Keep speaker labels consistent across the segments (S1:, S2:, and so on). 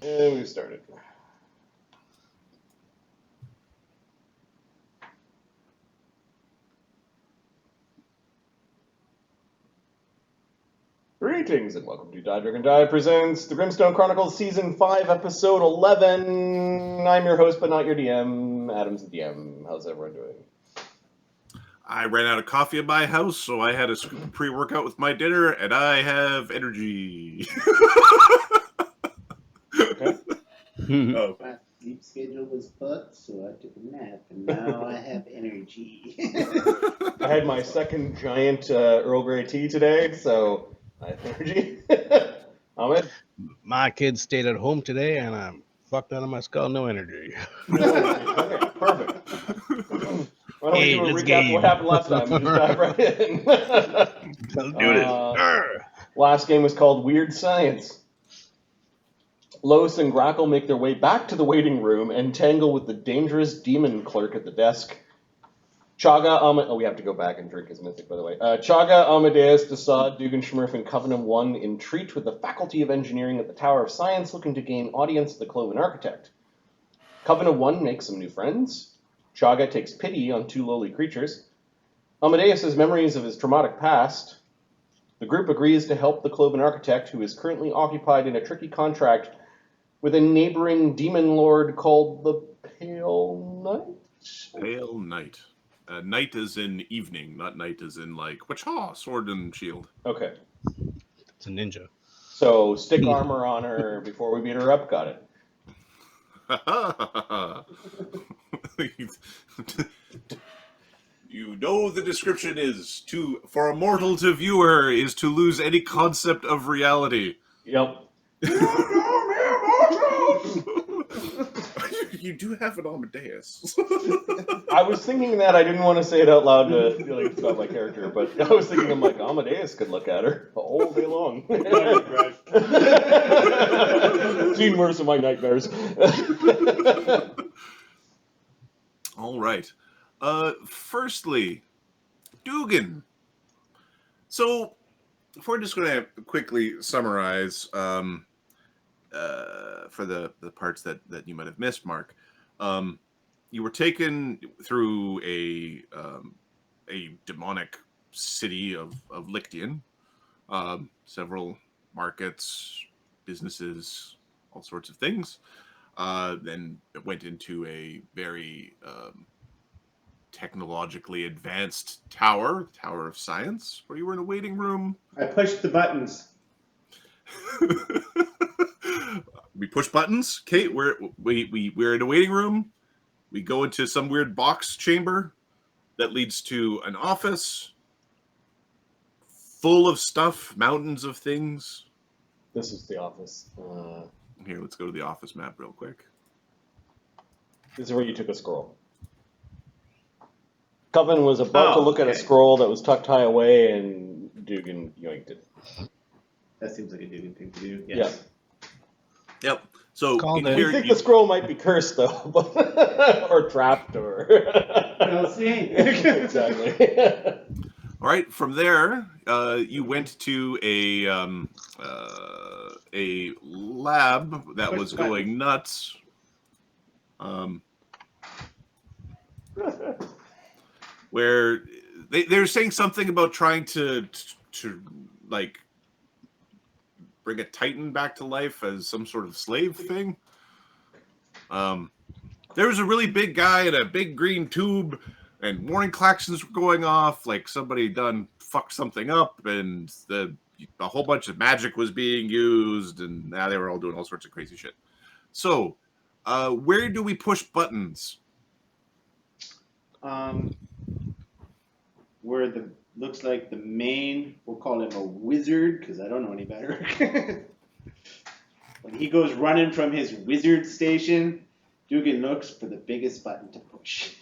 S1: And we've started. Greetings and welcome to Die Dragon Die presents the Grimstone Chronicles Season 5, Episode 11. I'm your host, but not your DM. Adam's the DM. How's everyone doing?
S2: I ran out of coffee at my house, so I had a scoop of pre-workout with my dinner, and I have energy.
S1: Okay.
S2: Oh.
S3: My sleep schedule was fucked, so I took a nap, and now I have energy.
S1: I had my second giant Earl Grey tea today, so I have energy. Ahmed?
S4: My kids stayed at home today, and I'm fucked out of my skull. No energy.
S1: Okay, perfect. Why don't we do a
S4: let's
S1: recap
S4: game.
S1: of what happened last time and just dive right in?
S4: Let's do
S1: it. Last game was called Weird Science. Los and Grackle make their way back to the waiting room and tangle with the dangerous demon clerk at the desk. We have to go back and drink his mythic, by the way. Chaga, Amadeus, Dassod, Dugan, Schmurf, and Covenant 1 entreat with the Faculty of Engineering at the Tower of Science, looking to gain audience of the Cloven Architect. Covenant 1 makes some new friends. Chaga takes pity on two lowly creatures. Amadeus has memories of his traumatic past. The group agrees to help the Cloven Architect, who is currently occupied in a tricky contract with a neighboring demon lord called the Pale Knight?
S2: Pale Knight. Night is in evening, not night as in like, whatcha, sword and shield.
S1: Okay.
S4: It's a ninja.
S1: So stick armor on her before we beat her up. Got it.
S2: You know the description is for a mortal to viewer is to lose any concept of reality.
S1: Yep.
S2: You do have an Amadeus.
S1: I was thinking that I didn't want to say it out loud to like about my character, but I was thinking I'm like Amadeus could look at her all day long. Seen worse in my nightmares.
S2: All right. Firstly, Dugan. So, if we're just going to quickly summarize for the parts that you might have missed, Mark, you were taken through a demonic city of Lyktion, several markets, businesses, all sorts of things. Then went into a very technologically advanced tower of science, where you were in a waiting room.
S3: I pushed the buttons.
S2: We push buttons. Kate, we're in a waiting room. We go into some weird box chamber that leads to an office full of stuff, mountains of things.
S1: This is the office.
S2: Here, let's go to the office map real quick.
S1: This is where you took a scroll. Coven was about to look at a scroll that was tucked high away, and Dugan yoinked it.
S3: That seems like a Dugan thing to do.
S1: Yes.
S3: Yeah.
S2: Yep. So
S4: Called
S2: in
S4: it.
S2: here,
S1: I think the scroll might be cursed, though, or trapped, or...
S3: We'll see.
S1: Exactly.
S2: all right. From there, you went to a lab that was going nuts. Where they're saying something about trying to like bring a Titan back to life as some sort of slave thing. There was a really big guy in a big green tube, and warning klaxons were going off, like somebody done fucked something up, and a whole bunch of magic was being used, and now they were all doing all sorts of crazy shit. So, where do we push buttons?
S3: Where looks like the main, we'll call him a wizard, because I don't know any better. When he goes running from his wizard station, Dugan looks for the biggest button to push.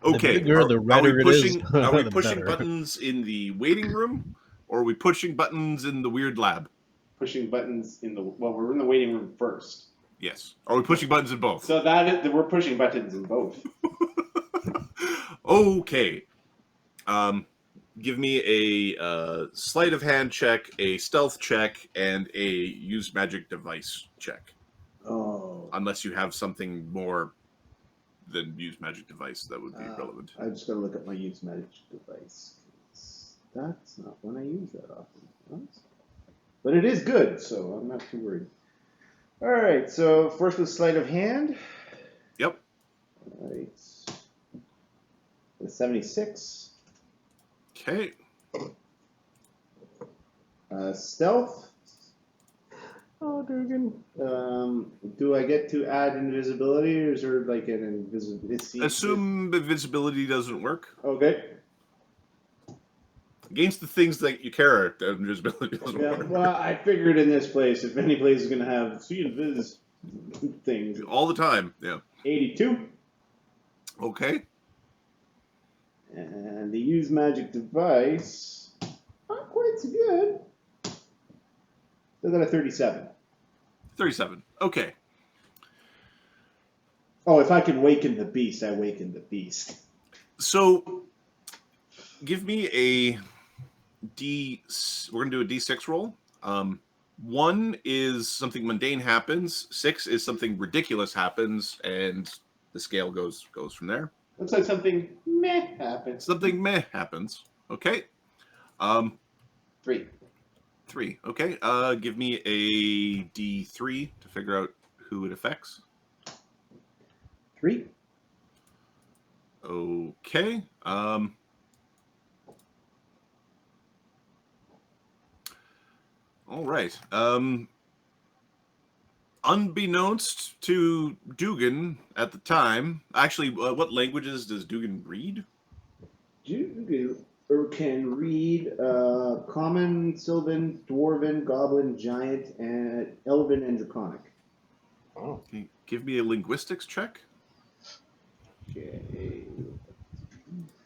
S2: Okay,
S4: The bigger, the redder it is,
S2: are we
S4: the
S2: pushing
S4: better.
S2: buttons in the waiting room, or are we pushing buttons in the weird lab?
S3: Pushing buttons we're in the waiting room first.
S2: Yes. Are we pushing buttons in both?
S3: So we're pushing buttons in both.
S2: Okay. give me a sleight of hand check, a stealth check, and a use magic device check.
S3: Oh.
S2: Unless you have something more than use magic device that would be relevant.
S3: I just gotta look at my use magic device. That's not one I use that often. But it is good, so I'm not too worried. Alright, so first with sleight of hand.
S2: Yep.
S3: Alright. With 76.
S2: Okay.
S3: Stealth.
S1: Oh, Dugan.
S3: Do I get to add invisibility, or is there like an invisibility?
S2: Assume invisibility doesn't work.
S3: Okay.
S2: Against the things that you care, the invisibility doesn't
S3: Yeah,
S2: work.
S3: well, I figured in this place, if any place is going to have see invis things.
S2: All the time, yeah.
S3: 82.
S2: Okay.
S3: And the use magic device, not quite so good. Still got a 37.
S2: 37. Okay.
S3: Oh, if I can waken the beast, I waken the beast.
S2: So, give me a we're going to do a D6 roll. 1 is something mundane happens. 6 is something ridiculous happens, and the scale goes from there.
S3: Looks like something meh happens.
S2: Something meh happens. Okay.
S3: 3.
S2: 3. Okay. Give me a D3 to figure out who it affects.
S3: 3.
S2: Okay. All right. Unbeknownst to Dugan at the time, actually, what languages does Dugan read?
S3: You can read Common, Sylvan, Dwarven, Goblin, Giant, and Elven, and Draconic.
S1: Oh.
S2: Can you give me a linguistics check?
S3: Okay.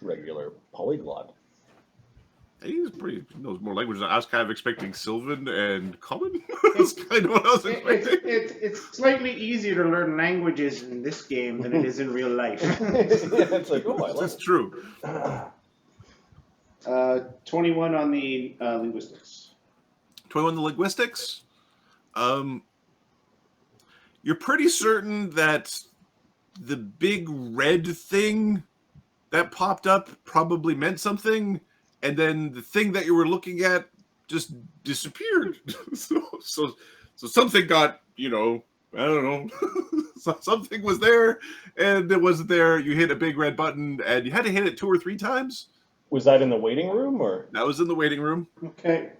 S1: Regular polyglot.
S2: He knows more languages. I was kind of expecting Sylvan and Common. That's kind of what I was expecting.
S3: It's slightly easier to learn languages in this game than it is in real life.
S1: Yeah, it's like, oh, I love
S2: That's
S1: it.
S2: true.
S3: 21 on the linguistics.
S2: 21 the linguistics. You're pretty certain that the big red thing that popped up probably meant something, and then the thing that you were looking at just disappeared. so something got, I don't know, something was there, and it wasn't there. You hit a big red button, and you had to hit it 2 or 3 times.
S1: Was that in the waiting room, or?
S2: That was in the waiting room.
S3: Okay.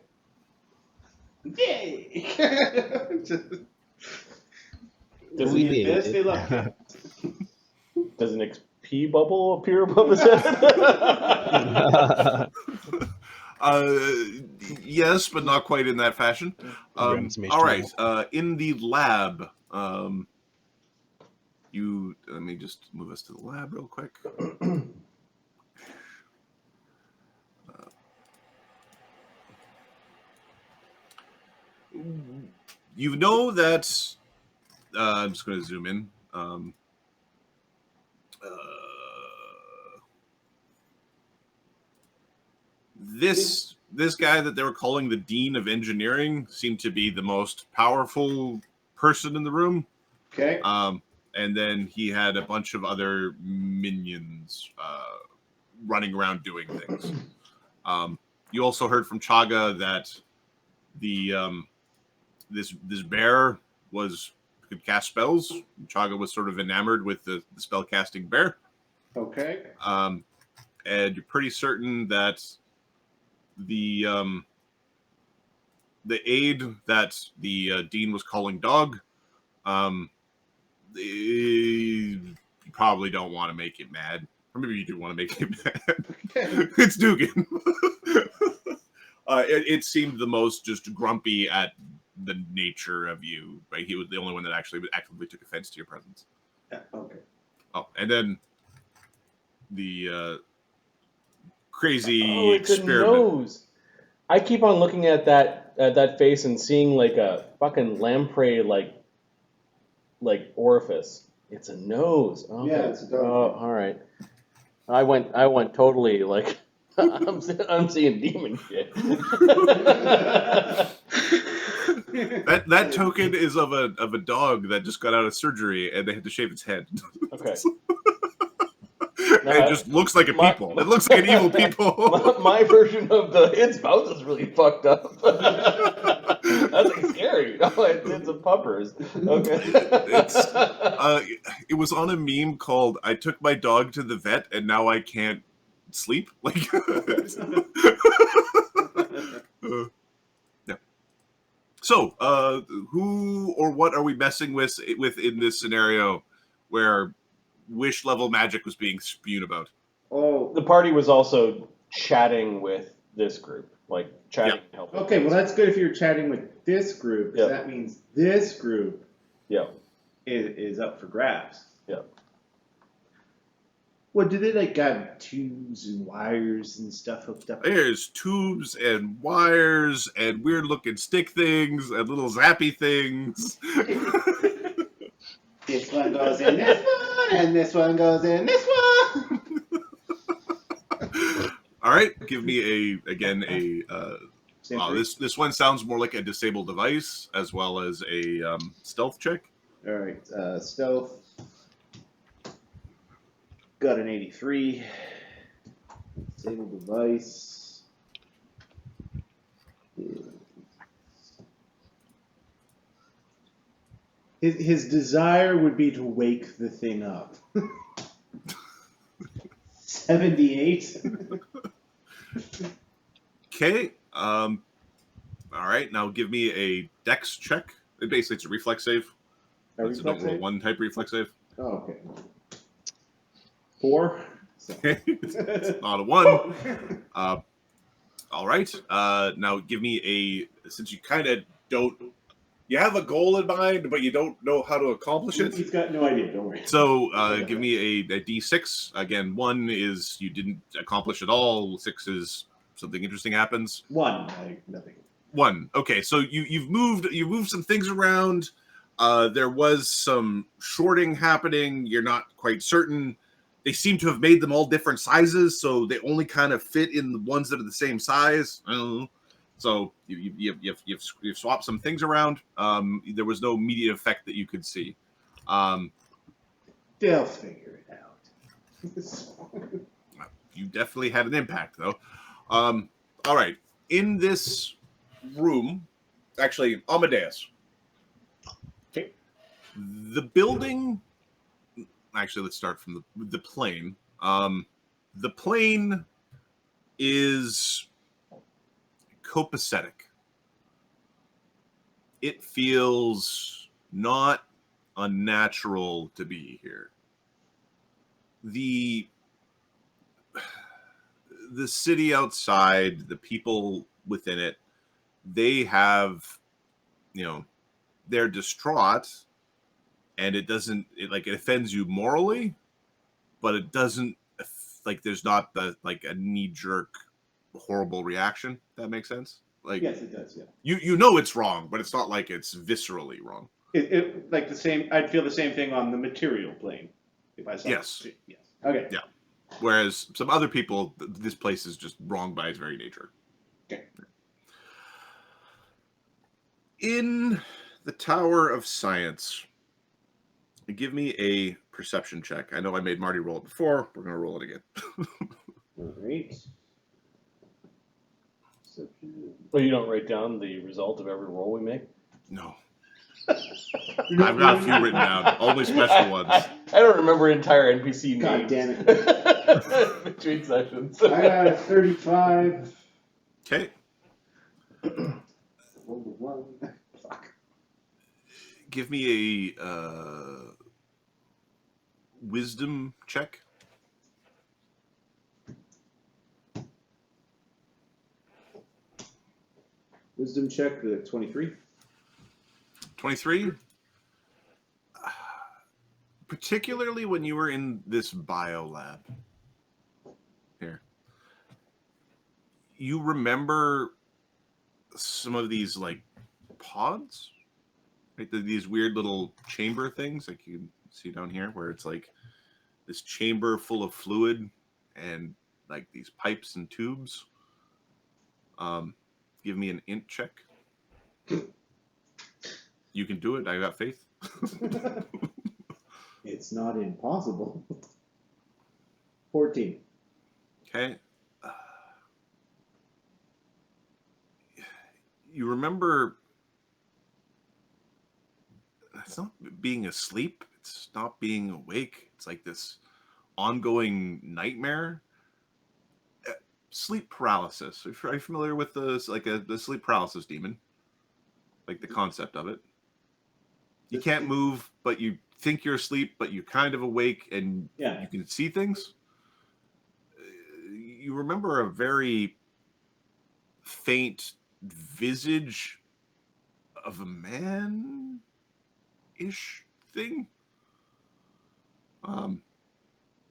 S3: Yay!
S1: Does
S4: We
S1: it,
S4: did.
S3: Yes, they love it.
S1: does an XP bubble appear above his head?
S2: Yes, but not quite in that fashion. All right. In the lab, let me just move us to the lab real quick. You know that I'm just going to zoom in. This guy that they were calling the Dean of Engineering seemed to be the most powerful person in the room.
S3: Okay.
S2: And then he had a bunch of other minions running around doing things. You also heard from Chaga that the this bear could cast spells. Chaga was sort of enamored with the spell casting bear.
S3: Okay.
S2: And you're pretty certain that the aide that the Dean was calling dog, you probably don't want to make it mad. Or maybe you do want to make it mad. It's Dugan. It seemed the most just grumpy at the nature of you. Right? He was the only one that actually actively took offense to your presence.
S3: Yeah, okay.
S2: Oh, and then the crazy
S1: it's
S2: experiment.
S1: a nose. I keep on looking at that face and seeing like a fucking lamprey like orifice. It's a nose. Okay.
S3: Yeah, it's a dog.
S1: Oh, all right. I went totally like I'm seeing demon shit.
S2: That token is of a dog that just got out of surgery and they had to shave its head.
S1: Okay.
S2: It just looks like a people. It looks like an evil people.
S1: My version of its mouth is really fucked up. That's like scary. Oh, it's a puppers. Okay.
S2: It was on a meme called "I took my dog to the vet and now I can't sleep." Like, yeah. So, who or what are we messing with in this scenario where wish level magic was being spewed about?
S3: Oh,
S1: The party was also chatting with this group, like chatting.
S2: Yeah.
S1: Helping.
S3: okay. Well, that's good if you're chatting with this group, because that means this group
S1: Yeah.
S3: is up for grabs.
S1: Yeah.
S3: What do they like? Got tubes and wires and stuff hooked up.
S2: There's tubes and wires and weird looking stick things and little zappy things.
S3: This one goes in this one, and this one goes in this one.
S2: All right, give me this one sounds more like a disabled device as well as a stealth check.
S3: All right, stealth. Got an 83. Disabled device. His desire would be to wake the thing up. 78.
S2: Okay. All right. Now give me a dex check. Basically, it's a reflex save. It's a roll 1 type reflex save.
S3: Oh, okay. 4. So.
S2: It's not a 1. All right. Now give me since you kind of don't. You have a goal in mind, but you don't know how to accomplish it.
S3: He's got no idea. Don't worry.
S2: So give me a D6. Again, 1 is you didn't accomplish at all. 6 is something interesting happens.
S3: 1, like nothing.
S2: 1. Okay, so you've moved some things around. There was some shorting happening. You're not quite certain. They seem to have made them all different sizes, so they only kind of fit in the ones that are the same size. I don't know. So you've swapped some things around. There was no immediate effect that you could see.
S3: They'll figure it out.
S2: You definitely had an impact, though. All right. In this room, actually, Amadeus.
S3: Okay.
S2: The building. Actually, let's start from the plane. The plane is copacetic. It feels not unnatural to be here. The city outside, the people within it, they have, they're distraught, and it offends you morally, but it doesn't, there's not a knee-jerk horrible reaction. That makes sense?
S3: Yes, it does. Yeah.
S2: You know it's wrong, but it's not like it's viscerally wrong.
S3: It like the same. I'd feel the same thing on the material plane if I saw.
S2: Yes.
S3: It. Yes. Okay.
S2: Yeah. Whereas some other people, this place is just wrong by its very nature.
S3: Okay.
S2: In the Tower of Science, give me a perception check. I know I made Marty roll it before. We're going to roll it again.
S3: All right.
S1: Well, you don't write down the result of every roll we make?
S2: No. I've got a few written down. Only special ones.
S1: I don't remember entire NPC names.
S3: God damn it.
S1: Between sessions.
S3: I got a 35.
S2: Okay.
S3: One. Fuck.
S2: Give me a wisdom check.
S3: Wisdom check, 23.
S2: 23? Particularly when you were in this bio lab. Here. You remember some of these, pods? Right? These weird little chamber things, like you can see down here, where it's like this chamber full of fluid, and like these pipes and tubes. Give me an int check. You can do it. I got faith.
S3: It's not impossible. 14.
S2: Okay. You remember, it's not being asleep. It's not being awake. It's like this ongoing nightmare. Sleep paralysis. Are you familiar with the sleep paralysis demon? Like the concept of it. You can't move, but you think you're asleep, but you're kind of awake, and you can see things. You remember a very faint visage of a man-ish thing.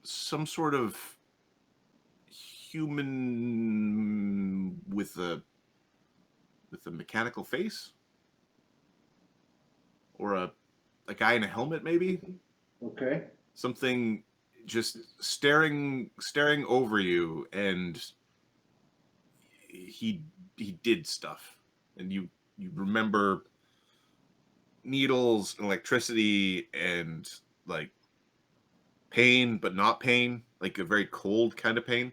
S2: Some sort of human with a mechanical face, or a guy in a helmet, maybe.
S3: Okay.
S2: Something just staring over you, and he did stuff, and you remember needles and electricity and like pain, but not pain, like a very cold kind of pain.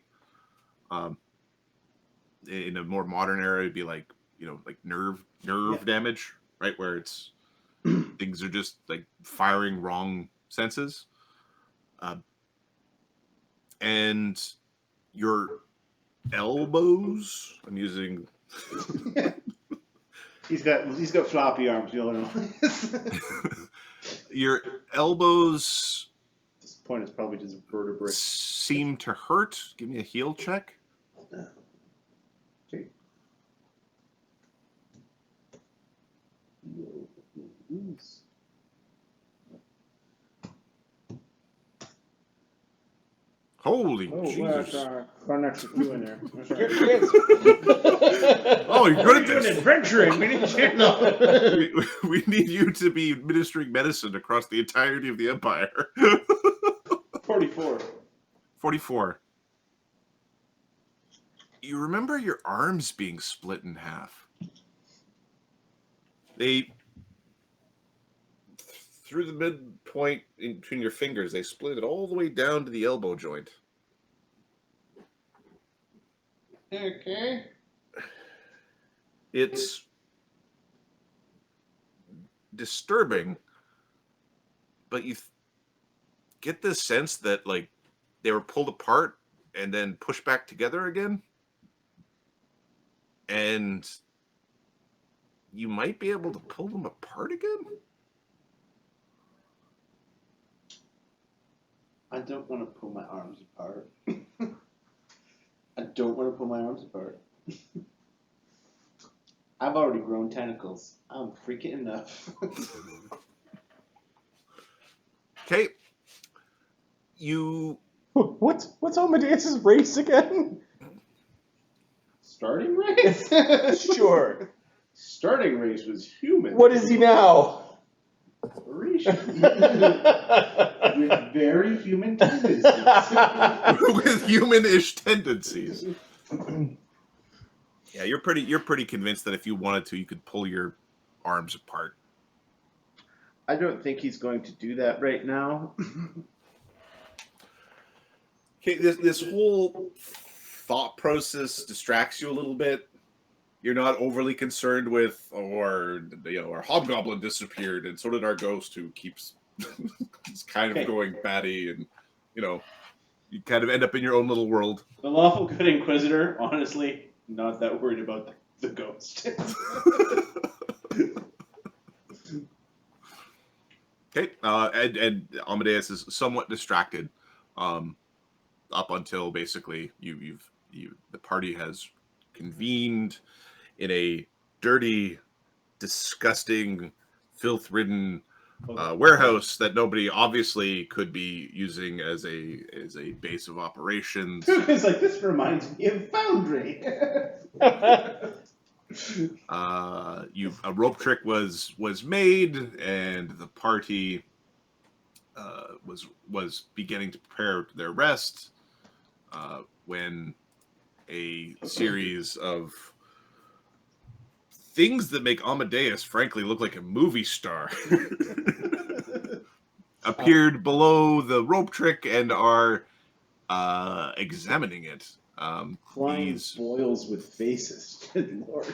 S2: In a more modern era, it'd be like, like nerve damage, right? Where it's things are just like firing wrong senses. And your elbows, I'm using
S3: He's got floppy arms, you know.
S2: your elbows
S3: At this point, it's probably just vertebrae.
S2: seem to hurt. Give me a heal check.
S3: Okay.
S2: Holy
S3: Oh,
S2: Jesus.
S3: Got an extra 2 in there.
S2: Oh, you're good at
S3: We're doing
S2: this.
S3: adventuring. We need you. No.
S2: We need you to be administering medicine across the entirety of the empire.
S3: 44.
S2: 44. You remember your arms being split in half. They, through the midpoint in between your fingers, they split it all the way down to the elbow joint.
S3: Okay.
S2: It's disturbing, but you get this sense that like they were pulled apart and then pushed back together again, and you might be able to pull them apart again.
S3: I don't want to pull my arms apart. I don't want to pull my arms apart. I've already grown tentacles. I'm freaking enough.
S1: Okay. What's Amadeus's race again?
S3: Starting race?
S1: Sure.
S3: Starting race was human.
S1: What is he now?
S3: Grecian. With very human tendencies.
S2: With human-ish tendencies. Yeah, you're pretty convinced that if you wanted to, you could pull your arms apart.
S3: I don't think he's going to do that right now.
S2: Okay, this whole thought process distracts you a little bit. You're not overly concerned with, our hobgoblin disappeared, and so did our ghost, who keeps it's kind of going batty, and you kind of end up in your own little world.
S3: The lawful good inquisitor, honestly, not that worried about the ghost.
S2: Okay, and Amadeus is somewhat distracted, up until basically the party has convened in a dirty, disgusting, filth-ridden warehouse that nobody obviously could be using as a base of operations.
S3: It's like, this reminds me of Foundry.
S2: A rope trick was made, and the party was beginning to prepare their rest. when a series of things that make Amadeus, frankly, look like a movie star appeared below the rope trick and are examining it.
S3: Flying boils with faces. Good lord.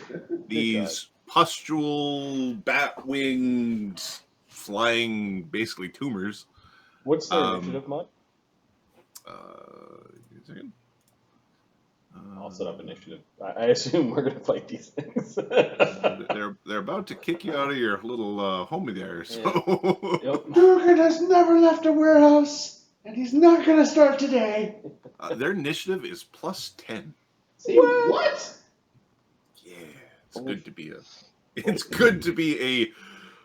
S2: These pustule, bat-winged, flying, basically tumors.
S1: What's their initiative mod?
S2: Give me a second.
S1: I'll set up initiative. I assume we're going to fight these things.
S2: They're about to kick you out of your little home there. So.
S1: Yep.
S3: Dugan has never left a warehouse, and he's not going to start today.
S2: Their initiative is +10.
S3: Say what?
S2: Yeah, it's good to be It's good to be a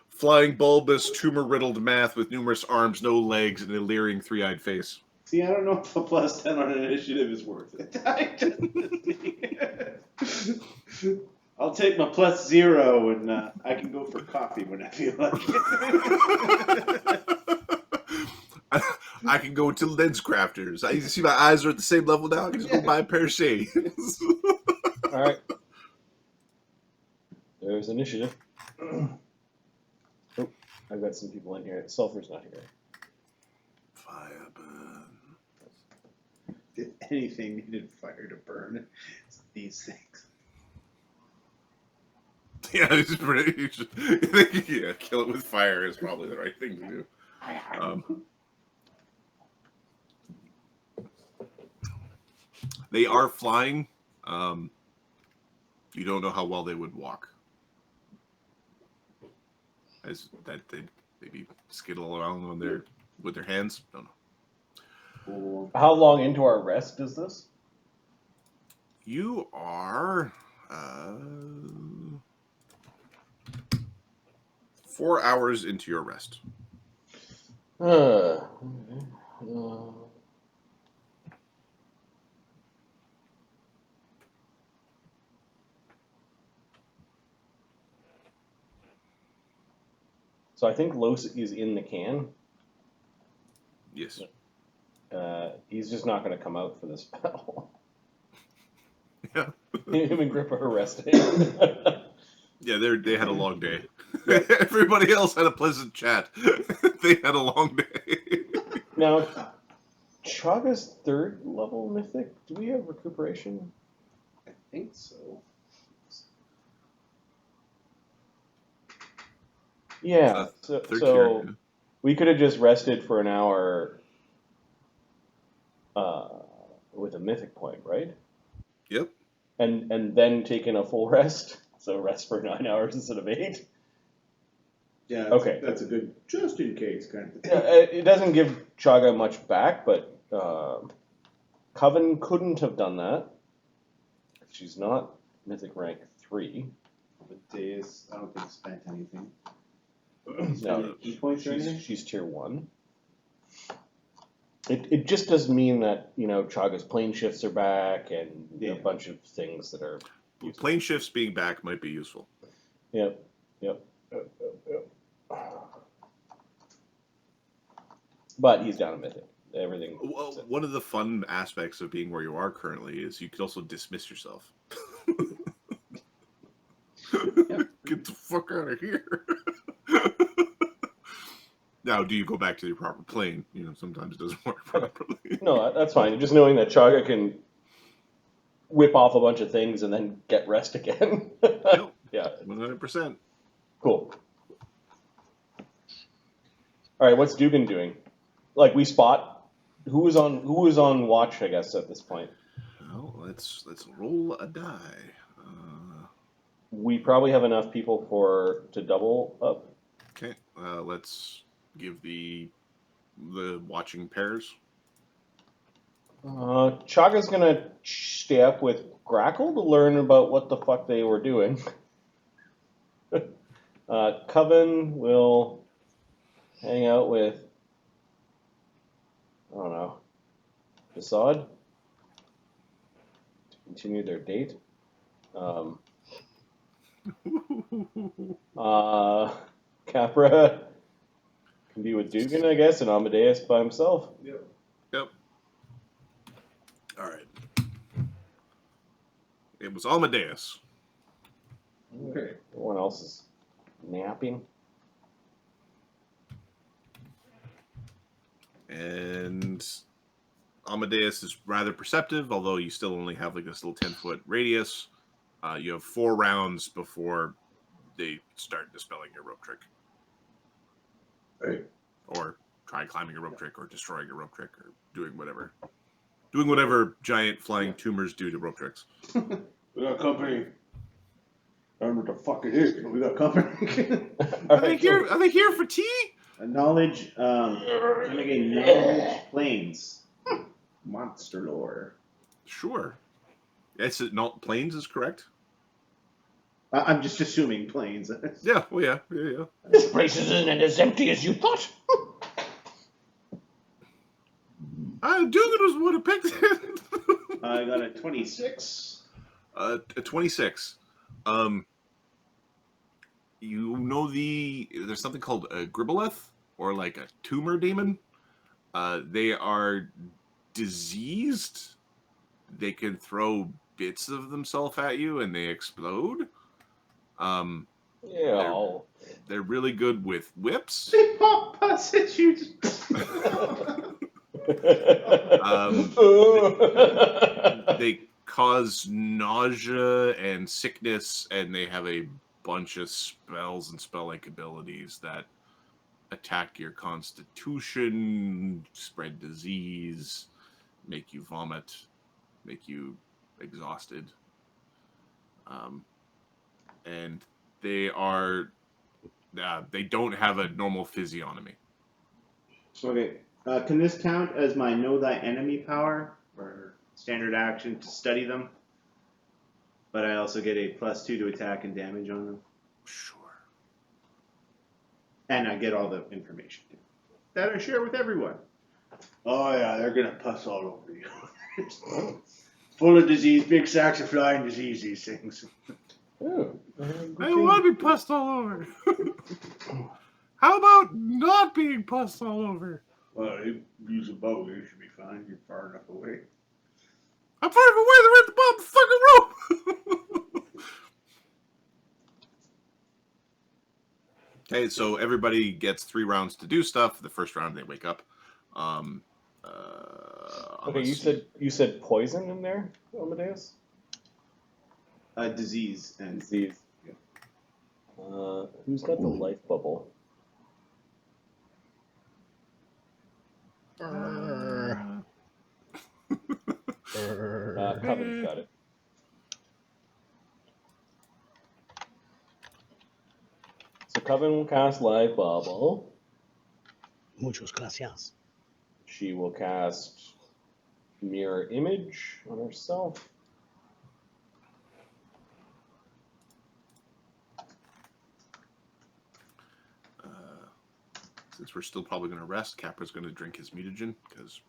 S2: flying, bulbous, tumor-riddled math with numerous arms, no legs, and a leering, three-eyed face.
S3: See, I don't know if a +10 on an initiative is worth it. I'll take my +0 and I can go for coffee when I feel like it.
S2: I can go to lens crafters. You see my eyes are at the same level now. I can just go buy a pair of shades.
S1: All right. There's initiative. Oh, I've got some people in here. Sulfur's not here.
S2: Fireburn.
S3: If anything needed fire to burn, it's these things.
S2: Yeah, it's pretty. Yeah, kill it with fire is probably the right thing to do. They are flying. You don't know how well they would walk. As that they maybe skittle around on with their hands. Don't know.
S1: How long into our rest is this?
S2: You are 4 hours into your rest.
S1: So I think Los is in the can.
S2: Yes.
S1: He's just not going to come out for this battle.
S2: Yeah.
S1: Him and Grippa are resting.
S2: Yeah, they had a long day. Everybody else had a pleasant chat. They had a long day.
S1: Now, Chaga's 3rd level mythic. Do we have recuperation?
S3: I think so.
S1: Yeah. So we could have just rested for an hour with a mythic point, right?
S2: Yep.
S1: And then taken a full rest. So rest for 9 hours instead of 8.
S3: Yeah.
S1: Okay.
S3: That's a good just in case kind of thing.
S1: Yeah, it doesn't give Chaga much back, but Coven couldn't have done that. She's not mythic rank 3.
S3: Amadeus, I don't think spent anything.
S1: No,
S3: Key points or anything?
S1: she's tier 1. It just does mean that, Chaga's plane shifts are back and a bunch of things that are useful.
S2: Plane shifts being back might be useful.
S1: Yep. But he's down a mythic. Everything.
S2: Well, one of the fun aspects of being where you are currently is you could also dismiss yourself. Get the fuck out of here. Now, do you go back to your proper plane? Sometimes it doesn't work properly.
S1: No, that's fine. Just knowing that Chaga can whip off a bunch of things and then get rest again.
S2: Yep.
S1: Yeah.
S2: 100%.
S1: Cool. All right, what's Dugan doing? Like, we spot who is on watch, I guess, at this point.
S2: Well, let's roll a die.
S1: We probably have enough people to double up.
S2: Okay, let's give the watching pairs.
S1: Chaga's gonna stay up with Grackle to learn about what the fuck they were doing. Coven will hang out with, I don't know, Dassod to continue their date. Capra can be with Dugan, I guess, and Amadeus by himself.
S3: Yep.
S2: Yep. All right. It was Amadeus.
S3: Okay.
S1: Everyone else is napping.
S2: And Amadeus is rather perceptive, although you still only have like this little 10-foot radius. You have 4 rounds before they start dispelling your rope trick.
S3: Right.
S2: Or try climbing a rope trick, or destroying a rope trick, or doing whatever. Doing whatever giant flying tumors do to rope tricks.
S3: We got company. I don't know what the fuck it is, but we got company.
S2: Are they here for tea?
S3: A knowledge, can I get knowledge planes? Monster lore.
S2: Sure. Yes, not planes is correct.
S3: I'm just assuming planes.
S2: Yeah, well, yeah.
S1: This place isn't as empty as you thought.
S2: Dugan was the one who picked it.
S3: I got a 26.
S2: A 26. You know there's something called a Gribboleth, or like a tumor demon. They are diseased. They can throw bits of themselves at you and they explode.
S1: Yeah.
S2: They're really good with whips.
S3: They pop pus at you.
S2: They cause nausea and sickness, and they have a bunch of spells and spell-like abilities that attack your constitution, spread disease, make you vomit, make you exhausted. And they don't have a normal physiognomy.
S3: Okay. Can this count as my know thy enemy power, or standard action to study them? But I also get a +2 to attack and damage on them.
S2: Sure.
S3: And I get all the information that I share with everyone. Oh yeah, they're gonna pus all over you. Full of disease, big sacks of flying disease, these things.
S1: Ooh.
S2: I don't want to be pussed all over. How about not being pussed all over?
S3: Well, you use a bow, you should be fine. You're far enough away.
S2: I'm far enough away, they're at the bottom of the fucking rope! Okay, so everybody gets 3 rounds to do stuff. The first round, they wake up.
S1: Okay, you said poison in there, Amadeus?
S3: Disease and
S1: Disease. Who's got the life bubble? Coven's got it. So Coven will cast life bubble.
S4: Muchos gracias.
S1: She will cast mirror image on herself.
S2: Since we're still probably going to rest, Capra's going to drink his mutagen, because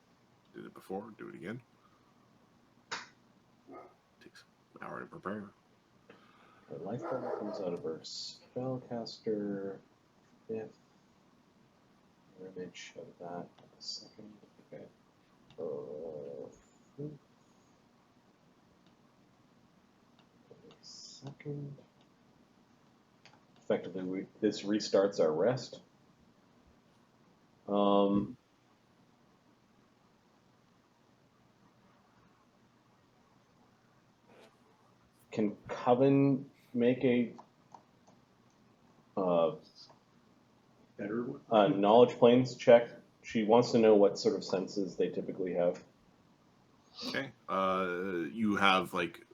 S2: did it before, do it again. Takes an hour to prepare.
S1: Her life bubble comes out of her spellcaster. Fifth image of that. Second. Okay. Second. Effectively, this restarts our rest. Can Coven make a
S3: better one.
S1: knowledge planes check? She wants to know what sort of senses they typically have.
S2: Okay. You have, like,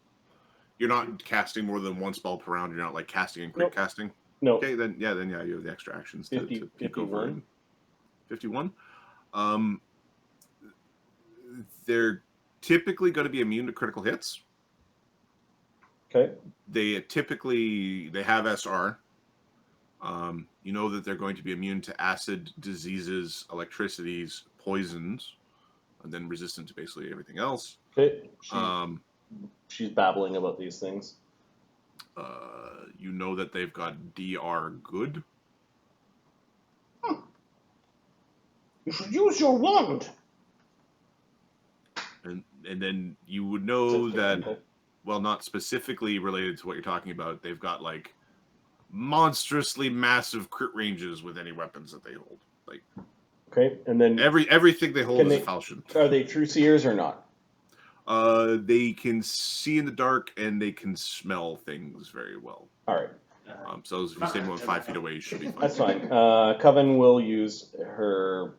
S2: you're not casting more than 1 spell per round. You're not, like, casting and quick casting.
S1: No.
S2: Okay, then you have the extra actions to peek over.
S1: 51.
S2: 51. They're typically going to be immune to critical hits.
S1: Okay.
S2: They have SR. You know that they're going to be immune to acid, diseases, electricities, poisons, and then resistant to basically everything else.
S1: Okay. She's babbling about these things.
S2: You know that they've got DR good.
S1: You should use your wand.
S2: And then you would know that well, not specifically related to what you're talking about, they've got like monstrously massive crit ranges with any weapons that they hold. Like
S1: Okay, and then
S2: everything they hold
S1: Can
S2: is a
S1: they-
S2: falchion.
S1: are they true seers or not?
S2: They can see in the dark and they can smell things very well.
S1: All right,
S2: So if you stay more than 5 feet away, you should be fine.
S1: that's fine. Coven will use her.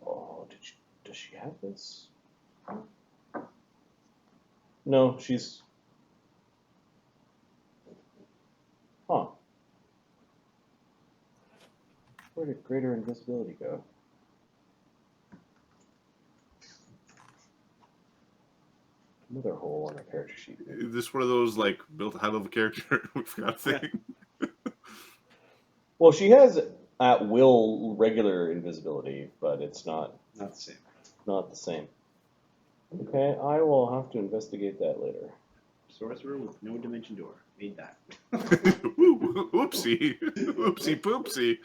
S1: Oh, does she have this? No, she's. Huh. Where did greater invisibility go? Another hole on our character sheet.
S2: Is this one of those like built a high level character? We forgot a thing.
S1: Well, she has at will regular invisibility, but it's not
S3: Not the same.
S1: the same. Okay, I will have to investigate that later.
S3: Sorcerer with no dimension door. Made that.
S2: Oopsie. Oopsie poopsie.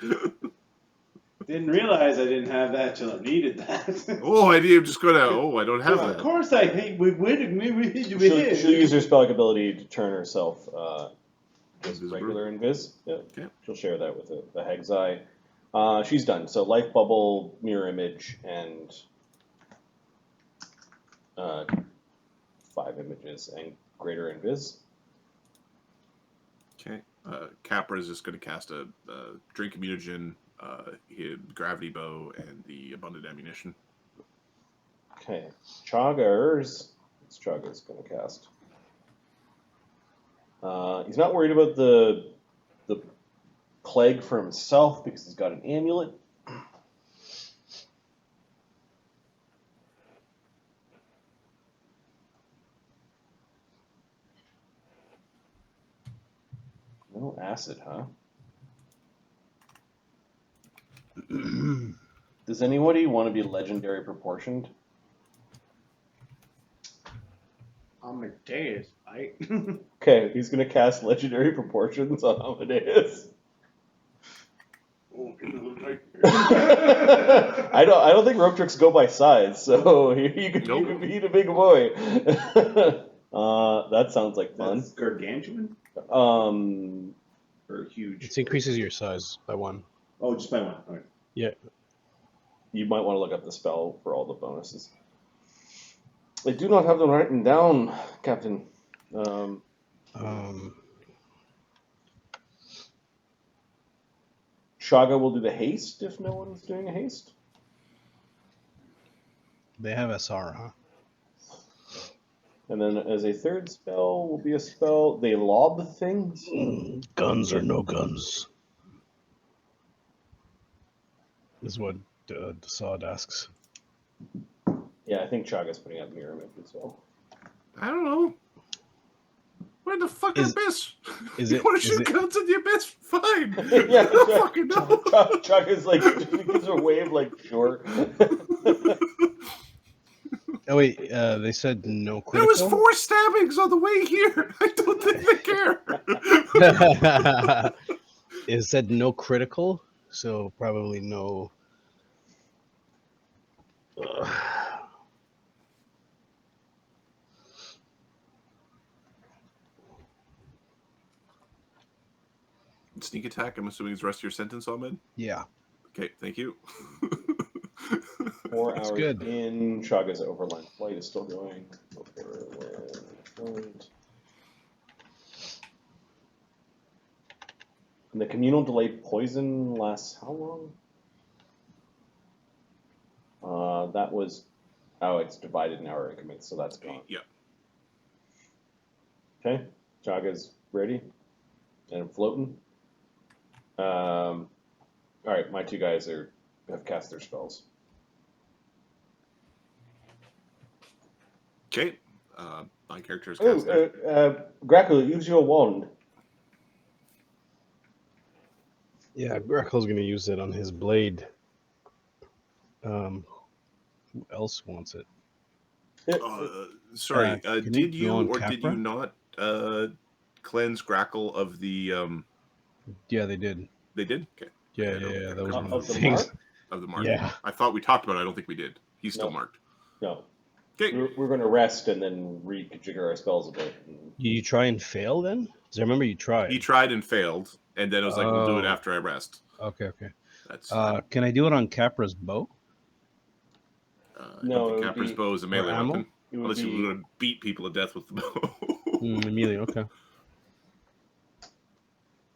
S3: Didn't realize I didn't have that till I needed that.
S2: Oh, I did just go to, I don't have
S3: Of
S2: that.
S3: course I think we would.
S1: She'll use her spell ability to turn herself as
S2: Invisible.
S1: regular invis. Yeah.
S2: Okay.
S1: She'll share that with the Hegzai. She's done. So life bubble, mirror image, and 5 images and greater invis.
S2: Okay. Capra is just going to cast a drink of mutagen, gravity bow, and the abundant ammunition.
S1: Okay. Chaggers. What's Chaggers going to cast? He's not worried about the plague for himself because he's got an amulet. No acid, huh? Does anybody want to be legendary proportioned?
S3: Amadeus, right?
S1: Okay, he's gonna cast legendary proportions on Amadeus.
S3: Oh, it looks like
S1: I don't think rope tricks go by size, so you could beat a big boy. That sounds like fun.
S3: That's gargantuan or huge.
S4: It increases your size by 1.
S3: Oh, just by 1. All right.
S4: Yeah.
S1: You might want to look up the spell for all the bonuses. I do not have them written down, Captain. Shaga will do the haste if no one's doing a haste.
S4: They have SR, huh?
S1: And then as a third spell will be a spell, they lob things.
S4: Guns or no guns? Is what Dassod asks.
S1: Yeah, I think Chaga's putting up mirror image as well.
S2: I don't know. Where the fuck
S4: Is-
S2: abyss?
S4: is
S2: You
S4: it-
S2: want
S4: is
S2: to shoot
S4: it-
S2: guns in the abyss? Fine.
S1: Yeah,
S2: I don't fucking know.
S1: Chaga's like, he gives her a wave like, sure.
S4: Oh wait, they said no
S2: There
S4: critical.
S2: was 4 stabbings on the way here. I don't think they care.
S4: It said no critical, so probably no.
S2: Sneak attack, I'm assuming is the rest of your sentence, Ahmed?
S4: Yeah.
S2: Okay, thank you.
S1: 4
S4: That's
S1: hours
S4: good.
S1: in, Chaga's overland flight is still going. Overland flight. And the communal delay poison lasts how long? That was, it's divided in hour increments, so that's gone.
S2: Yeah.
S1: Okay, Chaga's ready and floating. All right, my 2 guys have cast their spells.
S2: Okay. My character is
S1: Oh,
S2: cast.
S1: Grackle, use your wand.
S4: Yeah, Grekel's gonna use it on his blade. Who else wants it?
S2: Sorry,
S4: can
S2: did
S4: you
S2: you
S4: go on
S2: or did
S4: Capra?
S2: you not cleanse Grackle of the?
S4: Yeah, they did.
S2: They did. Okay.
S4: Yeah,
S2: I don't
S4: yeah, that was
S1: Of
S4: one of
S1: the
S4: the things.
S1: mark?
S2: Of the mark.
S4: Yeah.
S2: I thought we talked about it. I don't think we did. He's still
S1: No.
S2: marked.
S1: No.
S2: Okay.
S1: We're going to rest and then rejigger our spells a bit.
S4: You try and fail then? Because I remember you tried.
S2: He tried and failed, and then I was like, "We'll do it
S4: Oh.
S2: after I rest."
S4: Okay.
S2: That's
S4: Can I do it on Capra's bow?
S2: I
S1: No,
S2: don't
S1: it
S2: think
S1: would
S2: Capra's
S1: be-
S2: bow is a melee
S4: ammo?
S2: weapon,
S1: It would
S2: unless
S1: be,
S2: you were going to beat people to death with the bow.
S4: Immediately. Okay.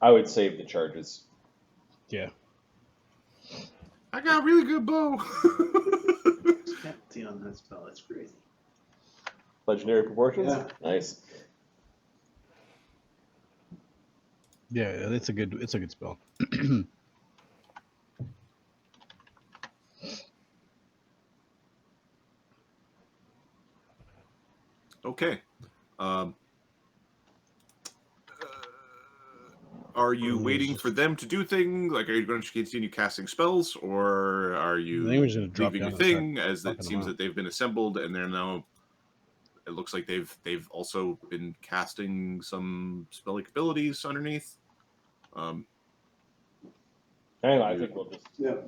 S1: I would save the charges.
S4: Yeah.
S2: I got a really good bow.
S3: Empty on that spell. That's crazy.
S1: Legendary proportions?
S3: Yeah.
S1: Nice.
S4: Yeah, it's a good spell.
S2: Okay. Are you waiting for them to do things? Like, are you going to continue casting spells, or are you
S4: I think we're just gonna drop
S2: leaving
S4: down
S2: your
S4: and
S2: thing? As it
S4: fucking them
S2: seems
S4: up.
S2: that they've been assembled, and they're now. It looks like they've also been casting some spell-like abilities underneath.
S1: Hang on, I think we'll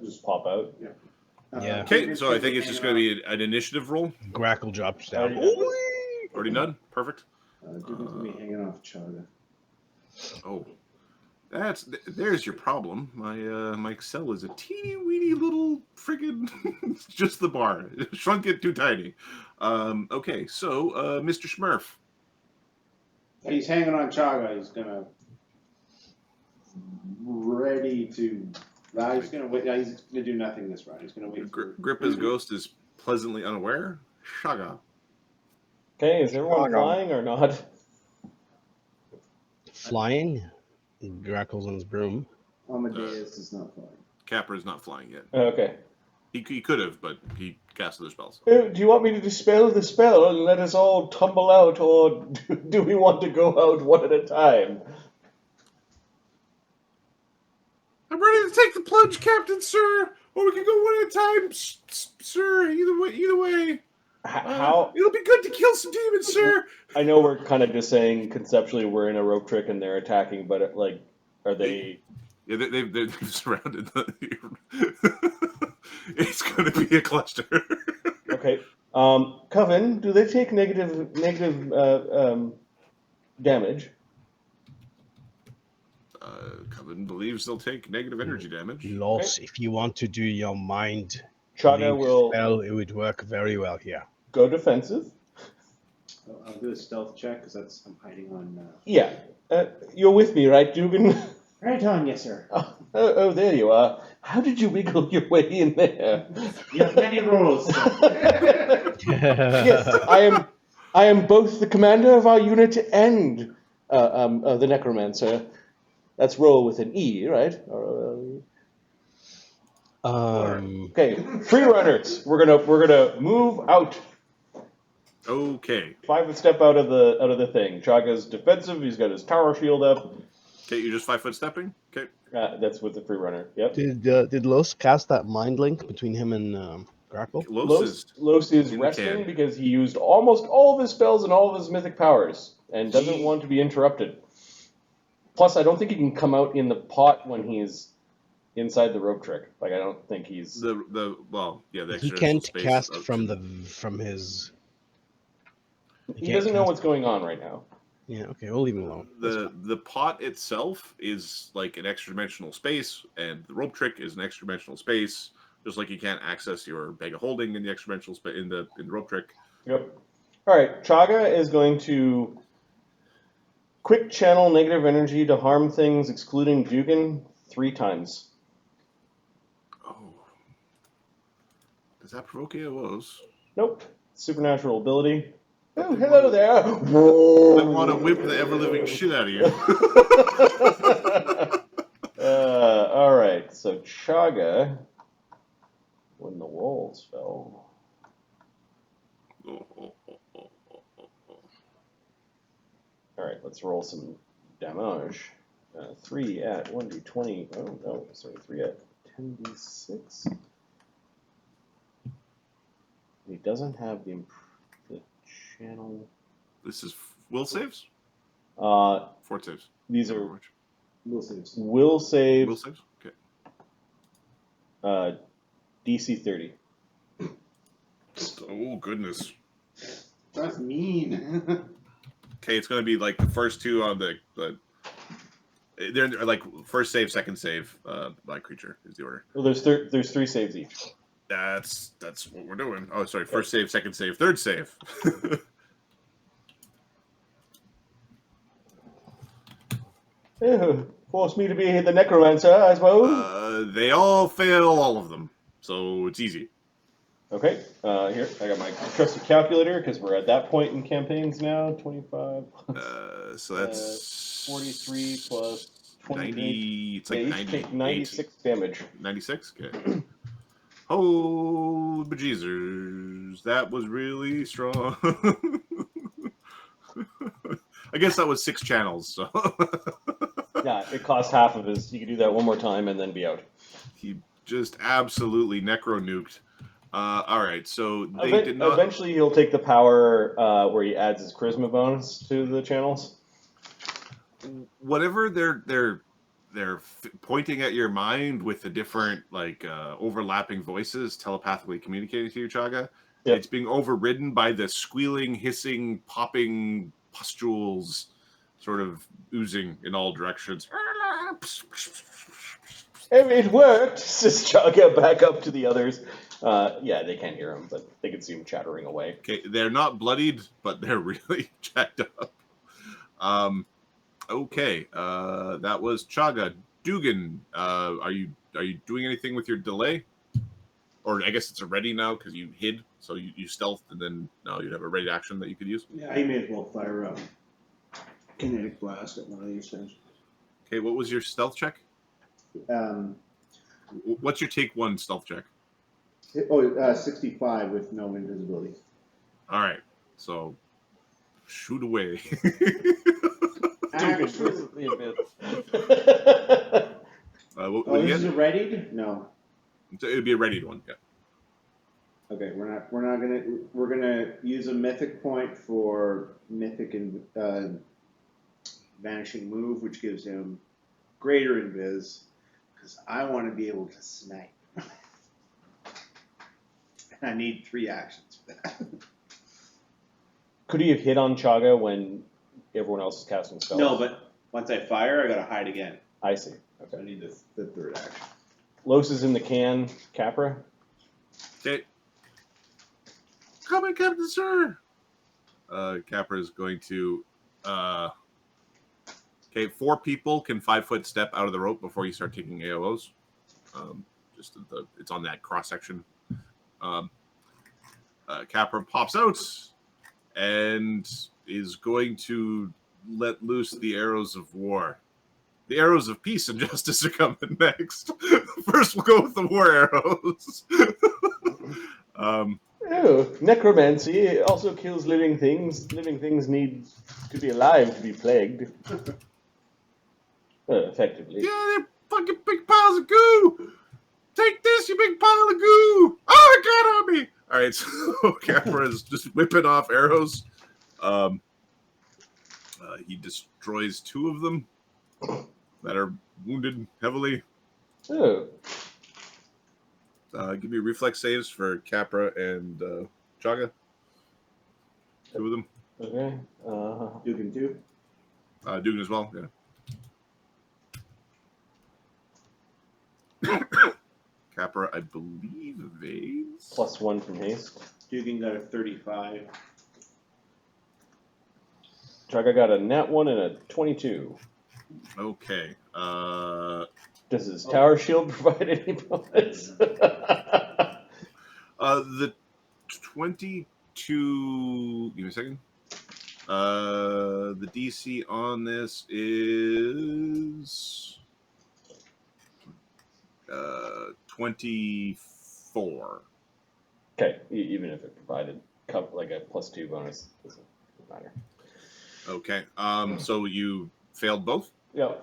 S1: just pop out.
S4: Yeah.
S2: Okay, so I think it's just going to be an initiative roll.
S4: Grackle drops down.
S1: Already done.
S2: Already done. Perfect.
S3: Dugan's gonna be hanging off Chaga.
S2: Oh, there's your problem. My Excel is a teeny weeny little friggin' just the bar. Shrunk it too tiny. Okay, so Mr. Smurf.
S3: He's hanging on Chaga. He's gonna ready to. He's gonna wait. He's gonna do nothing this round. He's gonna wait for.
S2: Grippa's ghost is pleasantly unaware. Shaga.
S1: Okay, is everyone flying or not?
S4: Flying. Grackles on his broom.
S3: Amadeus is not flying.
S2: Capra is not flying yet.
S1: Okay.
S2: He could have, but he cast other spells.
S1: Do you want me to dispel the spell and let us all tumble out, or do we want to go out one at a time?
S2: I'm ready to take the plunge, Captain, sir. Or we can go one at a time, sir. Either way.
S1: How?
S2: It'll be good to kill some demons, sir.
S1: I know we're kind of just saying conceptually we're in a rope trick and they're attacking, but like, are they?
S2: Yeah, they've surrounded the. It's going to be a cluster.
S1: Okay. Coven, do they take negative damage?
S2: Coven believes they'll take negative energy damage.
S4: Loss, if you want to do your mind
S1: Chaga
S4: link
S1: will
S4: spell, it would work very well here.
S1: go defensive.
S3: I'll do a stealth check because I'm hiding on.
S1: Yeah. You're with me, right, Dugan?
S3: Right on, yes, sir.
S1: Oh, there you are. How did you wiggle your way in there?
S3: You have many rolls.
S1: Yes, I am both the commander of our unit and the necromancer. That's roll with an E, right? Okay, free runners. We're gonna move out.
S2: Okay.
S1: 5 foot step out of the thing. Chaga's defensive. He's got his tower shield up.
S2: Okay, you're just 5 foot stepping? Okay.
S1: That's with the free runner. Yep.
S4: Did Los cast that mind link between him and Grackle?
S1: Los is
S2: in
S1: resting
S2: can.
S1: because he used almost all of his spells and all of his mythic powers and doesn't want to be interrupted. Plus, I don't think he can come out in the pot when he's inside the rope trick. Like, I don't think he's
S2: The
S4: He
S2: extra
S4: can't
S2: space
S4: cast
S2: of-
S4: from his.
S1: He doesn't know what's going on right now.
S4: Yeah. Okay, we'll leave him alone.
S2: The pot itself is like an extra dimensional space, and the rope trick is an extra dimensional space. Just like you can't access your bag of holding in the extra dimensional space in the rope trick.
S1: Yep. All right. Chaga is going to quick channel negative energy to harm things, excluding Dugan, 3 times.
S2: Oh, does that provoke AOs?
S1: Nope. Supernatural ability. Oh, hello there.
S2: I want to whip the ever living shit out of you.
S1: All right. So Chaga, when the walls fell. All right. Let's roll some damage. 3 at 1d20. Oh no, sorry. 3 at 10d6. He doesn't have the channel.
S2: This is will saves? Fort saves.
S1: These are
S3: Will saves.
S1: will save.
S2: Will saves? Okay.
S1: DC 30.
S2: Oh, goodness.
S3: That's mean.
S2: Okay, it's going to be like the first two on the they're like first save, second save by creature is the order.
S1: Well, there's 3 saves each.
S2: That's what we're doing. Oh, sorry. First save, second save, third save.
S1: Force me to be the necromancer, I suppose.
S2: They all fail all of them, so it's easy.
S1: Okay, here, I got my trusty calculator, because we're at that point in campaigns now. 25
S2: So that's
S1: 43 plus 20.
S2: 90. It's like
S1: each
S2: 98.
S1: take 96 damage.
S2: 96? Okay. Oh, bejesus. That was really strong. I guess that was 6 channels, so.
S1: Yeah, it costs half of his. You can do that one more time and then be out.
S2: He just absolutely necro-nuked. All right, so they did not...
S1: Eventually, he'll take the power where he adds his charisma bonus to the channels.
S2: Whatever they're pointing at your mind with the different like overlapping voices telepathically communicating to you, Chaga. Yep. It's being overridden by the squealing, hissing, popping pustules sort of oozing in all directions.
S1: It worked, says Chaga back up to the others. Yeah, they can't hear him, but they can see him chattering away.
S2: Okay, they're not bloodied, but they're really jacked up. Okay, that was Chaga. Dugan, are you doing anything with your delay? Or I guess it's a ready now because you hid, so you stealthed, and then now you have a ready action that you could use.
S3: Yeah, I may as well fire a kinetic blast at one of these things.
S2: Okay, what was your stealth check? What's your take 1 stealth check?
S3: 65 with no invisibility.
S2: All right, so shoot away.
S3: Actually, this is a readied? No.
S2: It'd be a readied one, yeah.
S3: Okay, we're gonna use a mythic point for mythic and vanishing move, which gives him greater invis, because I want to be able to snipe. I need 3 actions for that.
S1: Could he have hit on Chaga when everyone else is casting spells?
S3: No, but once I fire, I gotta hide again.
S1: I see.
S3: Okay. So I need the 3rd action.
S1: Los is in the can. Capra?
S2: Okay. Come in, Captain Sir! Capra is going to... Okay, 4 people can 5-foot step out of the rope before you start taking AOs. It's on that cross-section. Capra pops out and is going to let loose the arrows of war. The arrows of peace and justice are coming next. First, we'll go with the war arrows.
S1: Necromancy also kills living things. Living things need to be alive to be plagued. Effectively.
S2: Yeah, they're fucking big piles of goo! Take this, you big pile of goo! Oh, it got on me! Alright, so Capra is just whipping off arrows. He destroys 2 of them that are wounded heavily.
S1: Oh.
S2: Give me reflex saves for Capra and Chaga. 2 of them.
S1: Okay.
S3: Dugan 2?
S2: Dugan as well, yeah. Capra, I believe, evades.
S1: +1 from haste.
S3: Dugan got a 35.
S1: Chaga got a nat 1 and a 22.
S2: Okay.
S1: Does his tower shield provide any bonus?
S2: The 22. Give me a second. The DC on this is 24.
S1: Okay, even if it provided like a +2 bonus, doesn't matter.
S2: Okay. So you failed both?
S1: Yeah.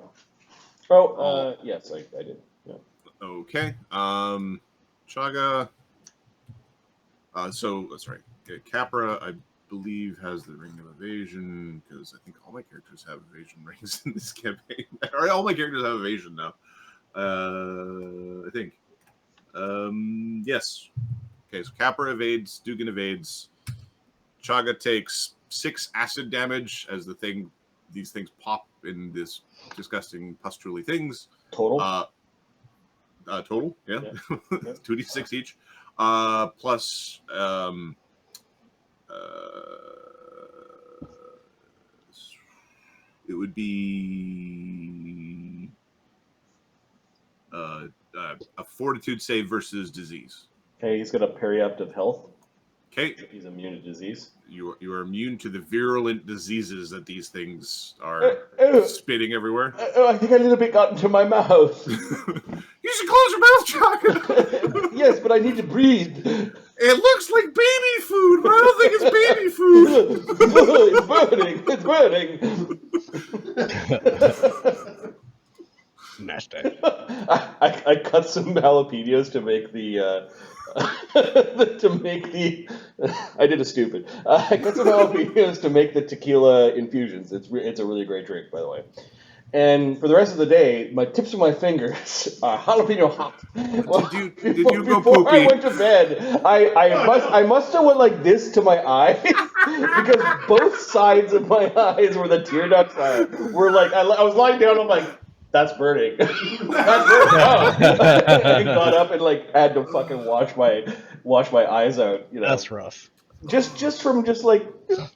S1: Oh, yes, I did. Yeah.
S2: Okay. Chaga. So that's right. Okay, Capra, I believe, has the ring of evasion because I think all my characters have evasion rings in this campaign. Or all my characters have evasion now. I think. Yes. Okay, so Capra evades, Dugan evades, Chaga takes 6 acid damage as these things pop in this disgusting pustulely things.
S1: Total?
S2: Total, yeah.
S1: Yeah.
S2: 2d6 each. Plus it would be a fortitude save versus disease.
S1: Okay, he's got a periaptive health.
S2: Okay,
S1: He's immune to disease.
S2: you are immune to the virulent diseases that these things are spitting everywhere.
S1: I think a little bit got into my mouth.
S2: You should close your mouth, Chaga.
S1: Yes, but I need to breathe.
S2: It looks like baby food, but I don't think it's baby food.
S1: It's burning.
S4: Smash that.
S1: I cut some jalapenos to make the I did a stupid. I cut some jalapenos to make the tequila infusions. It's a really great drink, by the way. And for the rest of the day, my tips of my fingers are jalapeno hot.
S2: Did you go
S1: before I
S2: poopy?
S1: went to bed, I must have went like this to my eyes because both sides of my eyes where the tear ducts were like I was lying down. I'm like, that's burning. That's burning. Oh. I got up and like had to fucking wash my eyes out. You know,
S4: That's rough.
S1: just from like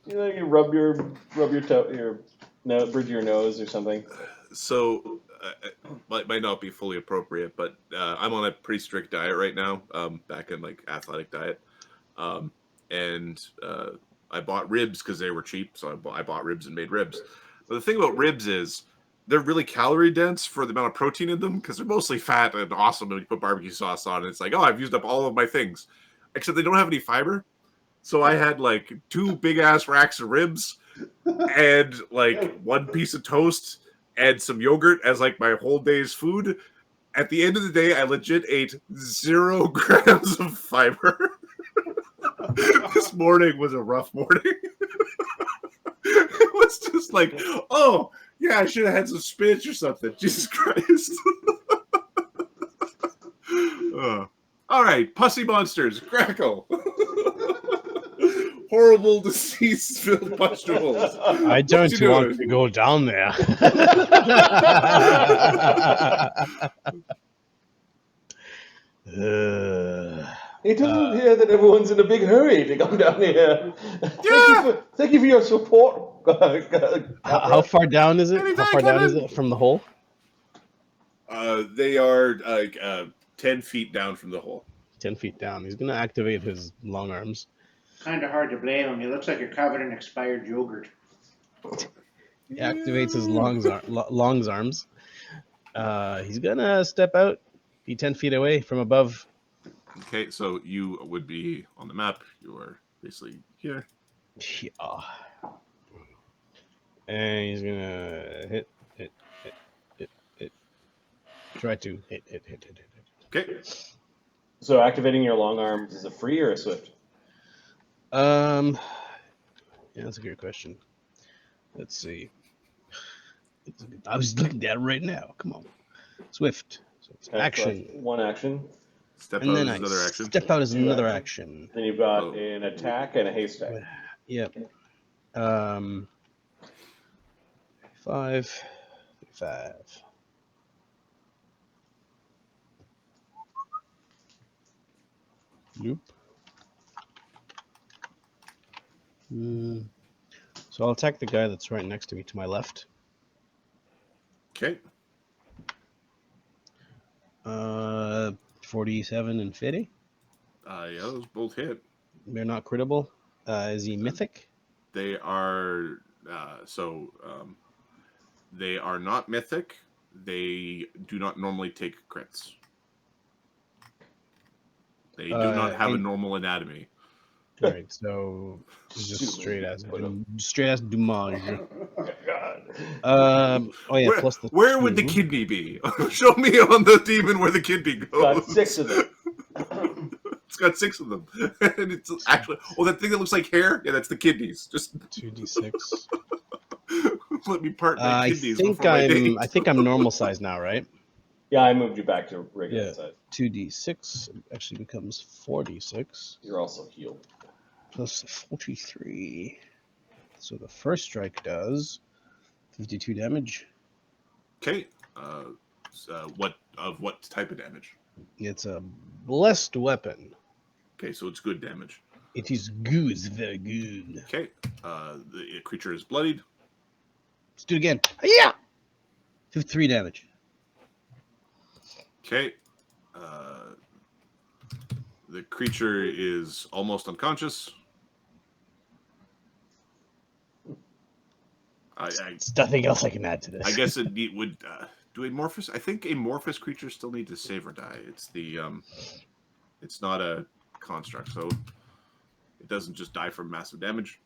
S1: you rub your bridge of your nose or something.
S2: So, might not be fully appropriate, but I'm on a pretty strict diet right now. Back in like athletic diet, and I bought ribs because they were cheap. So I bought ribs and made ribs. But the thing about ribs is they're really calorie dense for the amount of protein in them because they're mostly fat and awesome. And you put barbecue sauce on, and it's like, oh, I've used up all of my things, except they don't have any fiber. So I had like 2 big ass racks of ribs and like 1 piece of toast and some yogurt as like my whole day's food. At the end of the day, I legit ate 0 grams of fiber. This morning was a rough morning. It was just like, oh, yeah, I should have had some spinach or something. Jesus Christ. All right, pussy monsters, crackle. Horrible disease-filled pustules.
S4: I don't want to go down there.
S1: It doesn't appear that everyone's in a big hurry to come down here.
S2: Yeah.
S1: Thank you for your support.
S4: How far down is it? How far down is it from the hole?
S2: They are like 10 feet down from the hole.
S4: 10 feet down. He's going to activate his long arms.
S3: Kind of hard to blame him. He looks like you're covered in expired yogurt.
S4: He activates his long arms. He's going to step out, be 10 feet away from above.
S2: Okay, so you would be on the map. You are basically here.
S4: Yeah. And he's going to hit. Try to hit.
S2: Okay.
S1: So activating your long arms is a free or a swift?
S4: Yeah, that's a good question. Let's see. I was looking at it right now. Come on. Swift. So it's
S1: Okay,
S4: action.
S1: so one action.
S2: Step
S4: And
S2: out
S4: then
S2: is
S4: I
S2: another action.
S4: step out as
S1: Two
S4: another
S1: action.
S4: action.
S1: Then you've got
S2: Oh.
S1: an attack and a haste attack.
S4: Yep. 5. Nope. So I'll attack the guy that's right next to me to my left.
S2: Okay.
S4: 47 and 50.
S2: Yeah, those both hit.
S4: They're not critable. Is he mythic?
S2: They are they are not mythic. They do not normally take crits. They do not have a normal anatomy.
S4: All right, so it's just straight ass damage. Oh yeah,
S2: Where,
S4: plus the
S2: where would the
S4: 2.
S2: kidney be? Show me on the demon where the kidney goes.
S1: Got 6 of them.
S2: It's got 6 of them, and it's actually that thing that looks like hair. Yeah, that's the kidneys. Just
S4: 2d6.
S2: let me part my
S4: I
S2: kidneys
S4: think
S2: before my date.
S4: I think I'm normal size now, right?
S1: Yeah, I moved you back to regular
S4: Yeah.
S1: size.
S4: 2d6 actually becomes 4d6.
S1: You're also healed.
S4: plus 43. So the first strike does 52 damage.
S2: Okay. What type of damage?
S4: It's a blessed weapon.
S2: Okay, so it's good damage.
S4: It is good, very good.
S2: Okay. The creature is bloodied.
S4: Let's do it again. Yeah! 53 damage.
S2: Okay. The creature is almost unconscious.
S4: There's nothing else I can add to this.
S2: I guess it would. Do amorphous? I think amorphous creatures still need to save or die. It's the it's not a construct, so it doesn't just die from massive damage.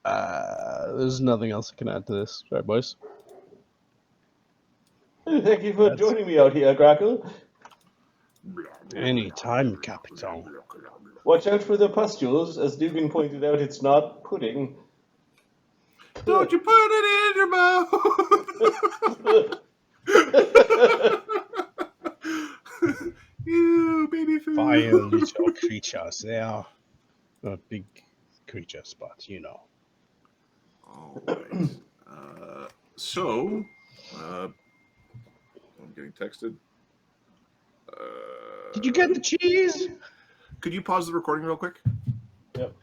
S4: There's nothing else I can add to this. Sorry, boys.
S1: Thank you for joining me out here, Grackle.
S4: Anytime, Capitan.
S1: Watch out for the pustules. As Dugan pointed out, it's not pudding.
S2: Don't you put it in your mouth? You baby food.
S4: Fire little creatures. They are not big creatures, but you know.
S2: All right. So, I'm getting texted.
S4: Did you get the cheese?
S2: Could you pause the recording real quick?
S1: Yep.